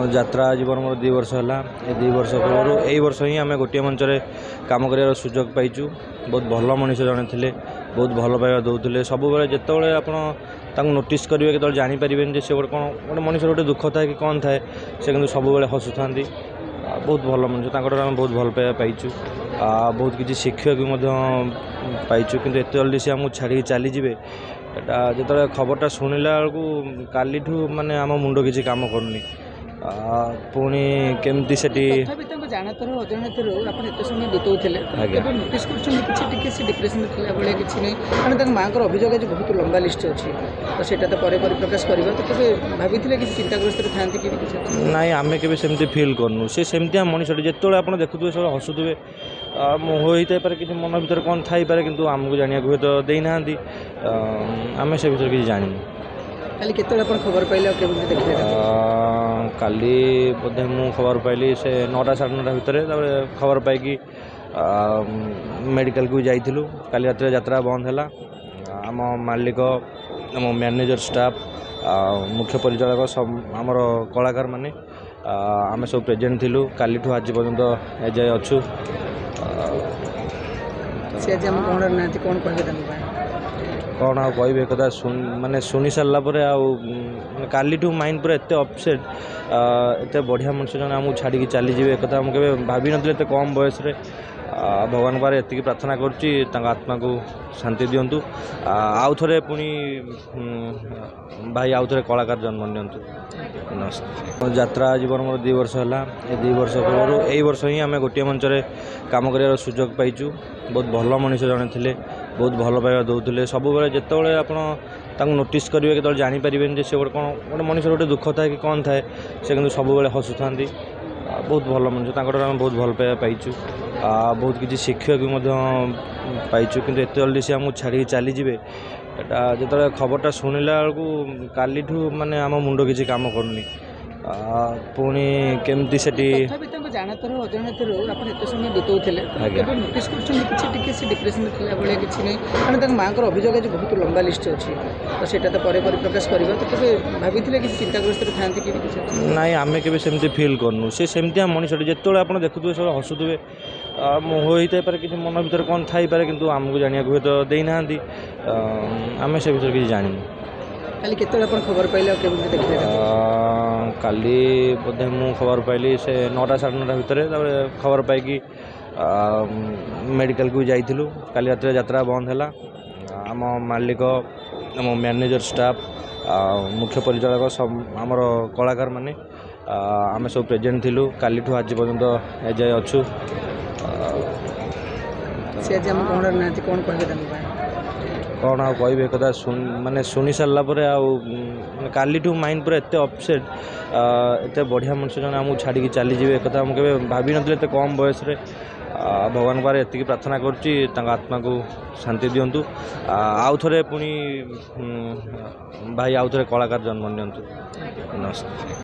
यात्रा जीवन मोर 2 वर्ष है। ये 2 वर्ष पूर्व यही वर्ष ही आम गोटे मंच कम कर सुजोग पाइचु। बहुत भल मनीष जड़े थे, बहुत भल पाइबा दौले सब जिते आप नोटिस करेंगे के जापर से गोटे कौन गोटे मनीष गोटे दुख थाए कि कौन थाए से सब हसुता। बहुत भल मनीष आम बहुत भल पाइबा पाइचु। बहुत किसी शिक्षा पाइचु कि एत जल्दी से आमको छाड़ी चली जाए जो खबरटा शुणिला बेलू काली माने आम मुंड किसी काम करनी पुणी केमती से जानतर अजाणत आप समय बिताऊे नोटिस डिप्रेशन किसी नहीं कारण माँ को अभियोग है बहुत लंबा लिस्ट अच्छी तो सेटा तो परिप्रकाश करवा तो कभी भाभी कि चिंताग्रस्त था कि नाई आम के सेमती फिल करनु से सेमती मनीष जो आप देखुए सब हसुवे होता है कि मन भर कौन थी कि आमको जाना हुए तो देना आम से भर किसी जानू काली खबर पाइले देखिए काली बोधे मु खबर पाइली से 9टा 9:30 भितर खबर पाई मेडिकल को जाइलु। काली रात यात्रा बंद है। आम मालिक आम मैनेजर स्टाफ मुख्य परिचालक सब आमर कलाकार माने आम सब प्रेजेंट थिलु। काली ठू आज पर्यंत एजाए अच्छु कौन कौन आ कह कथा माने शुणी सारापर काली ठू माइंड पूरा एत अपसेट एत बढ़िया मनुष्य जन आमको छाड़ी चली जाए एक आम के भाभी नी कम बयस भगवान पारे एति प्रार्थना करुच्ची आत्मा को शांति दिंतु। आउ थे पुणी भाई आउ थे कलाकार जन्म नि यात्रा जीवन मोर 2 वर्ष है। ये 2 वर्ष पूर्व यही वर्ष ही आम गोटे मंच कम कर सुजोग पाइचु। बहुत भल मनीष जड़े थे, बहुत भल पाइबा दौले सब जिते आप नोटिस करेंगे के जापर से गोटे कौन गोटे मनीष गोटे दुख थाए कि कौन थाए से सब हसुता। बहुत भल मनीष आम बहुत भल पाइबा पाइचु। बहुत किसी शिक्षा पाइचु कि एत जल्दी से आमको छाड़ी चली जाए जो खबरटा शुणिला बेलू काली ठू माने आम मुंड किसी काम करनी पुणी केमती से जानतर अजाणत आप समय बिताऊे नोटिस किसी डिप्रेशन किसी नहीं कारण माँ को अभियोग है बहुत लंबा लिस्ट अच्छी तो सेटा तो परिप्रकाश करवा तो कभी भाभी कि चिंताग्रस्त था कि नाई आम के सेमती फिल करनु से सेमती मनीष जो आप देखुए सब हसुवे होता है कि मन भर कौन थी कि आमको जाना हुए तो देना आम से भर किसी जानू काली खबर पाइले देखिए काली बोधे मु खबर पाइली से 9टा 9:30 भितर खबर पाई मेडिकल को जाइलु। काली रात यात्रा बंद है। आम मालिक आम मैनेजर स्टाफ मुख्य परिचालक सब आमर कलाकार माने आम सब प्रेजेंट थिलु। काली ठू आज पर्यंत एजाए अच्छु कौन कह कौन आ कह कथा माने शुणी सारापर काली ठू माइंड पूरा एत अपसेट एत बढ़िया मनुष्य जन आमको छाड़ी चली जाए एक आम के भाभी नी कम बयस भगवान पारे एति प्रार्थना करुच्ची आत्मा को शांति दिंतु। आउ थे पुणी भाई आउ थे कलाकार जन्म नि।